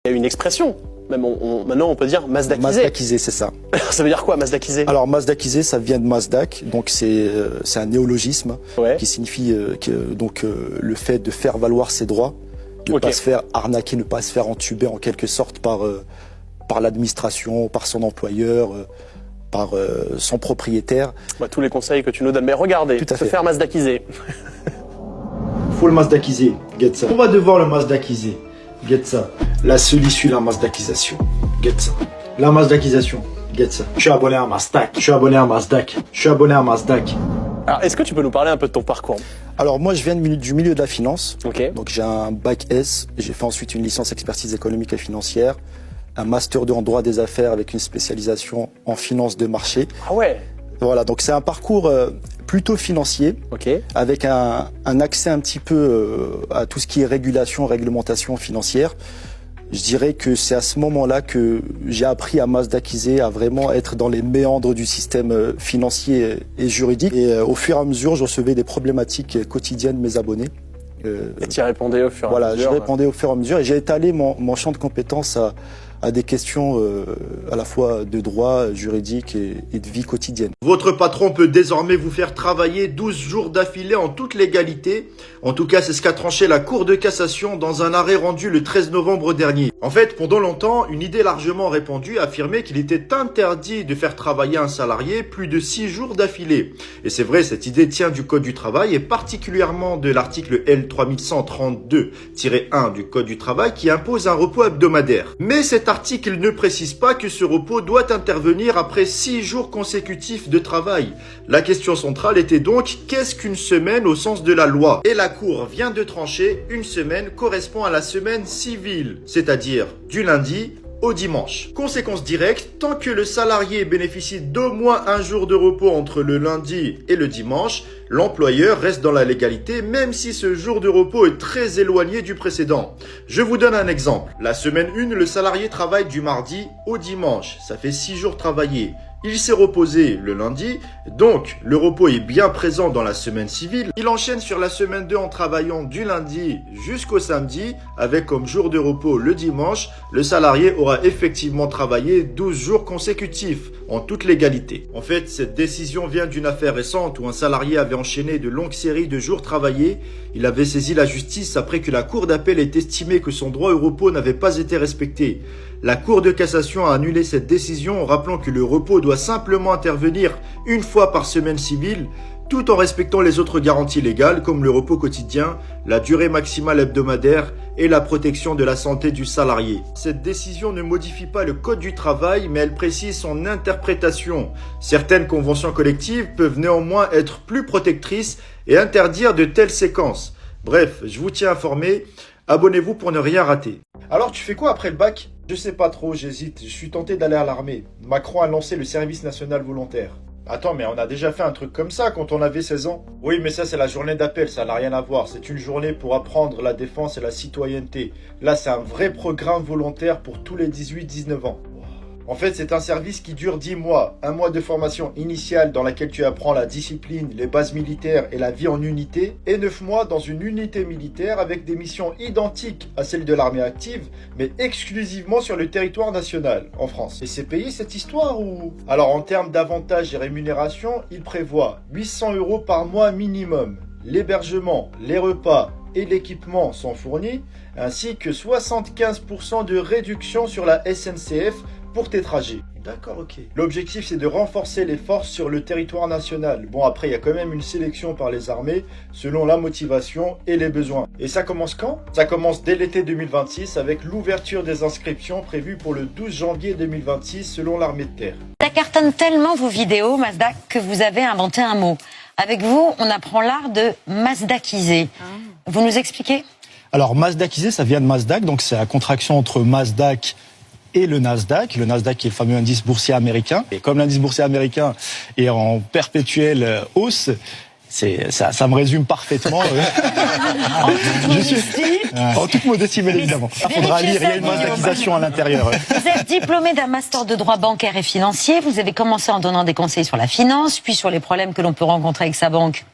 Il y a une expression, même maintenant on peut dire Mazdakiser. Mazdakiser, c'est ça. Ça veut dire quoi, Mazdakiser? Alors Mazdakiser, ça vient de Mazdak, donc c'est un néologisme qui signifie le fait de faire valoir ses droits, de ne pas se faire arnaquer, ne pas se faire entuber en quelque sorte par l'administration, par son employeur, par son propriétaire. Tous les conseils que tu nous donnes, mais regardez, se faire Mazdakiser. Faut le Mazdakiser, get ça. On va devoir le Mazdakiser, get ça. La seule issue, la Mazdakisation, get ça. La Mazdakisation, get ça. Je suis abonné à Mazdak, je suis abonné à Mazdak, je suis abonné à Mazdak. Alors, est-ce que tu peux nous parler un peu de ton parcours? Alors moi, je viens du milieu de la finance. Donc j'ai un bac S, j'ai fait ensuite une licence expertise économique et financière, un master 2 en droit des affaires avec une spécialisation en finance de marché. Ah ouais. Voilà, donc c'est un parcours plutôt financier, avec un accès un petit peu à tout ce qui est régulation, réglementation financière. Je dirais que c'est à ce moment-là que j'ai appris à Mazdakiser, à vraiment être dans les méandres du système financier et juridique. Et au fur et à mesure, je recevais des problématiques quotidiennes de mes abonnés. Et tu y répondais au fur et à mesure? Voilà, je répondais au fur et à mesure et j'ai étalé mon champ de compétences à des questions à la fois de droit juridique et de vie quotidienne. Votre patron peut désormais vous faire travailler 12 jours d'affilée en toute légalité. En tout cas, c'est ce qu'a tranché la Cour de cassation dans un arrêt rendu le 13 novembre dernier. En fait, pendant longtemps, une idée largement répandue affirmait qu'il était interdit de faire travailler un salarié plus de 6 jours d'affilée. Et c'est vrai, cette idée tient du Code du travail et particulièrement de l'article L3132-1 du Code du travail qui impose un repos hebdomadaire. Mais cet article ne précise pas que ce repos doit intervenir après 6 jours consécutifs de travail. La question centrale était donc, qu'est-ce qu'une semaine au sens de la loi? Et la Cour vient de trancher, une semaine correspond à la semaine civile, c'est-à-dire du lundi au dimanche. Conséquence directe, tant que le salarié bénéficie d'au moins un jour de repos entre le lundi et le dimanche, l'employeur reste dans la légalité même si ce jour de repos est très éloigné du précédent. Je vous donne un exemple. La semaine 1, le salarié travaille du mardi au dimanche. Ça fait 6 jours travaillés. Il s'est reposé le lundi, donc le repos est bien présent dans la semaine civile. Il enchaîne sur la semaine 2 en travaillant du lundi jusqu'au samedi, avec comme jour de repos le dimanche. Le salarié aura effectivement travaillé 12 jours consécutifs, en toute légalité. En fait, cette décision vient d'une affaire récente où un salarié avait enchaîné de longues séries de jours travaillés. Il avait saisi la justice après que la Cour d'appel ait estimé que son droit au repos n'avait pas été respecté. La Cour de cassation a annulé cette décision en rappelant que le repos doit simplement intervenir une fois par semaine civile, tout en respectant les autres garanties légales comme le repos quotidien, la durée maximale hebdomadaire et la protection de la santé du salarié. Cette décision ne modifie pas le Code du travail, mais elle précise son interprétation. Certaines conventions collectives peuvent néanmoins être plus protectrices et interdire de telles séquences. Bref, je vous tiens informé. Abonnez-vous pour ne rien rater. Alors, tu fais quoi après le bac? Je sais pas trop, j'hésite. Je suis tenté d'aller à l'armée. Macron a lancé le service national volontaire. Attends, mais on a déjà fait un truc comme ça quand on avait 16 ans. Oui, mais ça c'est la journée d'appel, ça n'a rien à voir. C'est une journée pour apprendre la défense et la citoyenneté. Là, c'est un vrai programme volontaire pour tous les 18-19 ans. En fait, c'est un service qui dure 10 mois. Un mois de formation initiale dans laquelle tu apprends la discipline, les bases militaires et la vie en unité. Et 9 mois dans une unité militaire avec des missions identiques à celles de l'armée active, mais exclusivement sur le territoire national, en France. Et c'est payé cette histoire ou... Alors en termes d'avantages et rémunération, il prévoit 800 € par mois minimum. L'hébergement, les repas et l'équipement sont fournis, ainsi que 75% de réduction sur la SNCF pour tes trajets. D'accord, ok. L'objectif, c'est de renforcer les forces sur le territoire national. Bon, après, il y a quand même une sélection par les armées selon la motivation et les besoins. Et ça commence quand? Ça commence dès l'été 2026 avec l'ouverture des inscriptions prévues pour le 12 janvier 2026 selon l'armée de terre. Ça cartonne tellement vos vidéos, Mazdak, que vous avez inventé un mot. Avec vous, on apprend l'art de Mazdakiser. Vous nous expliquez? Alors, Mazdakiser, ça vient de Mazdak, donc c'est la contraction entre Mazdak et le Nasdaq qui est le fameux indice boursier américain. Et comme l'indice boursier américain est en perpétuelle hausse, ça me résume parfaitement. En toute modestie, bien évidemment. Il faudra lire, il y a une mazdakisation à l'intérieur. Vous êtes diplômé d'un master de droit bancaire et financier. Vous avez commencé en donnant des conseils sur la finance, puis sur les problèmes que l'on peut rencontrer avec sa banque,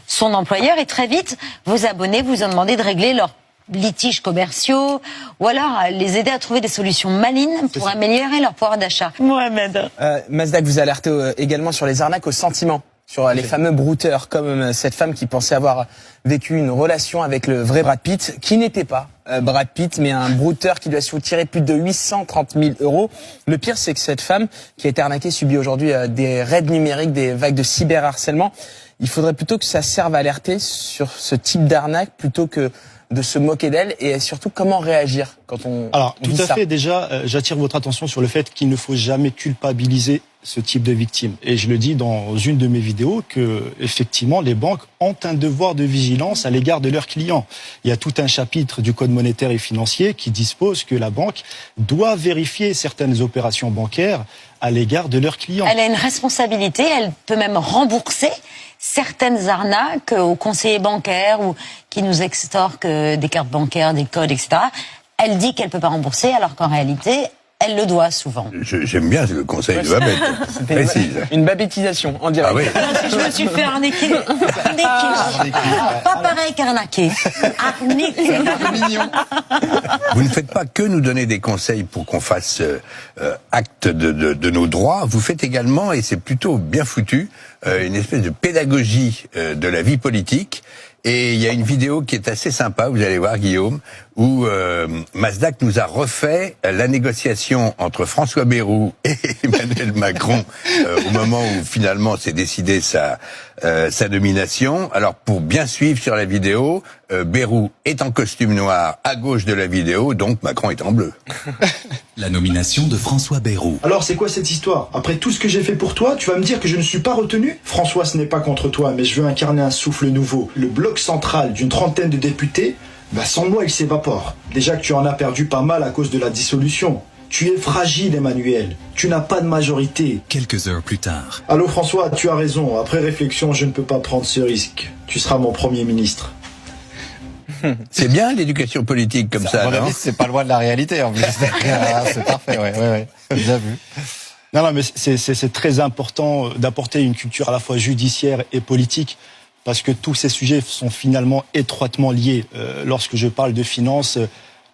son employeur. Et très vite, vos abonnés vous ont demandé de régler leurs litiges commerciaux, ou alors les aider à trouver des solutions malines pour améliorer leur pouvoir d'achat. Mohamed. Mazdak vous alertez également sur les arnaques au sentiment, sur les fameux brouteurs, comme cette femme qui pensait avoir vécu une relation avec le vrai Brad Pitt, qui n'était pas Brad Pitt, mais un brouteur qui lui a soutiré plus de 830 000 €. Le pire, c'est que cette femme qui a été arnaquée subit aujourd'hui des raids numériques, des vagues de cyberharcèlement. Il faudrait plutôt que ça serve à alerter sur ce type d'arnaque plutôt que de se moquer d'elle, et surtout comment réagir quand on Alors vit tout à ça. fait, déjà j'attire votre attention sur le fait qu'il ne faut jamais culpabiliser ce type de victime, et je le dis dans une de mes vidéos que effectivement les banques ont un devoir de vigilance à l'égard de leurs clients. Il y a tout un chapitre du Code monétaire et financier qui dispose que la banque doit vérifier certaines opérations bancaires à l'égard de leurs clients. Elle a une responsabilité, elle peut même rembourser certaines arnaques aux conseillers bancaires ou qui nous extorquent des cartes bancaires, des codes, etc. Elle dit qu'elle peut pas rembourser alors qu'en réalité, elle le doit souvent. J'aime bien le conseil de Babette. Précise. Une babettisation en direct. Ah oui. Je me suis fait arnaquer. Pas pareil qu'arnaquer. Arnaquer. Vous ne faites pas que nous donner des conseils pour qu'on fasse acte de nos droits. Vous faites également, et c'est plutôt bien foutu, une espèce de pédagogie de la vie politique. Et il y a une vidéo qui est assez sympa, vous allez voir Guillaume, où Mazdak nous a refait la négociation entre François Bayrou et Emmanuel Macron au moment où finalement s'est décidé sa nomination. Alors pour bien suivre sur la vidéo, Bayrou est en costume noir à gauche de la vidéo, donc Macron est en bleu. La nomination de François Bayrou. Alors c'est quoi cette histoire? Après tout ce que j'ai fait pour toi, tu vas me dire que je ne suis pas retenu? François, ce n'est pas contre toi, mais je veux incarner un souffle nouveau. Le bloc central d'une trentaine de députés, sans moi il s'évapore. Déjà que tu en as perdu pas mal à cause de la dissolution. Tu es fragile, Emmanuel. Tu n'as pas de majorité. Quelques heures plus tard. Allô François, tu as raison. Après réflexion, je ne peux pas prendre ce risque. Tu seras mon Premier ministre. C'est bien l'éducation politique comme ça, à mon non? avis, c'est pas loin de la réalité en plus. C'est parfait, ouais. Bien vu. Non, mais c'est très important d'apporter une culture à la fois judiciaire et politique, parce que tous ces sujets sont finalement étroitement liés. Lorsque je parle de finances,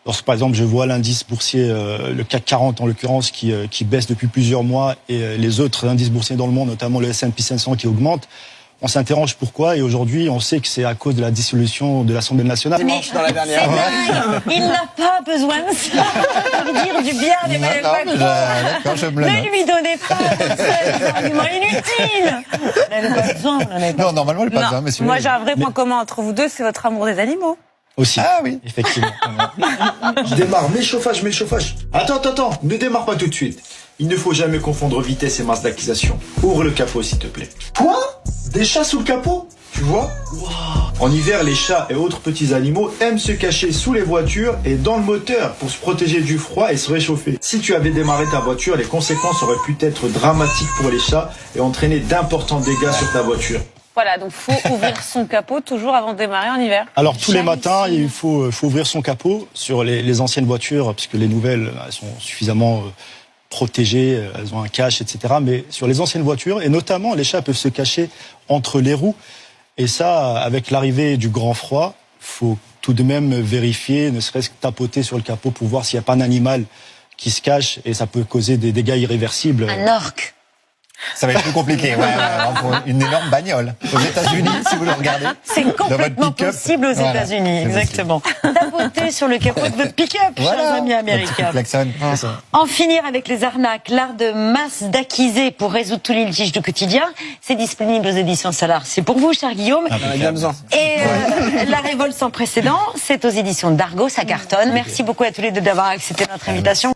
lorsque par exemple je vois l'indice boursier, le CAC 40 en l'occurrence, qui baisse depuis plusieurs mois, et les autres indices boursiers dans le monde, notamment le S&P 500 qui augmente, on s'interroge pourquoi, et aujourd'hui on sait que c'est à cause de la dissolution de l'Assemblée nationale. Mais dans la dernière. c'est dingue. Il n'a pas besoin de ça pour dire du bien d'Emmanuel Macron. D'accord, je me le Ne note. lui donnez pas des arguments inutiles. Vous n'avez pas besoin, vous n'en avez pas Non, normalement, le pas besoin, mais Moi, j'ai un vrai point commun entre vous deux, c'est votre amour des animaux. Aussi. Ah oui. Effectivement. Je démarre, mets le chauffage. Attends, ne démarre pas tout de suite. Il ne faut jamais confondre vitesse et masse d'acquisition. Ouvre le capot, s'il te plaît. Quoi? Des chats sous le capot? Tu vois? Wow. En hiver, les chats et autres petits animaux aiment se cacher sous les voitures et dans le moteur pour se protéger du froid et se réchauffer. Si tu avais démarré ta voiture, les conséquences auraient pu être dramatiques pour les chats et entraîner d'importants dégâts sur ta voiture. Voilà, donc faut ouvrir son capot toujours avant de démarrer en hiver. Alors tous les matins, il faut ouvrir son capot sur les anciennes voitures, puisque les nouvelles, elles sont suffisamment protégées, elles ont un cache, etc. Mais sur les anciennes voitures, et notamment les chats peuvent se cacher entre les roues. Et ça, avec l'arrivée du grand froid, faut tout de même vérifier, ne serait-ce que tapoter sur le capot pour voir s'il n'y a pas un animal qui se cache, et ça peut causer des dégâts irréversibles. Un orque. Ça va être plus compliqué, pour une énorme bagnole. Aux États-Unis, si vous le regardez. C'est complètement possible aux États-Unis, exactement. Tapoter sur le capot de votre pick-up, chers amis américains. En finir avec les arnaques, l'art de Mazdakiser pour résoudre tous les litiges du quotidien, c'est disponible aux éditions Solar. C'est pour vous, cher Guillaume. Et La révolte sans précédent, c'est aux éditions d'Argo, ça cartonne. Merci beaucoup à tous les deux d'avoir accepté notre invitation.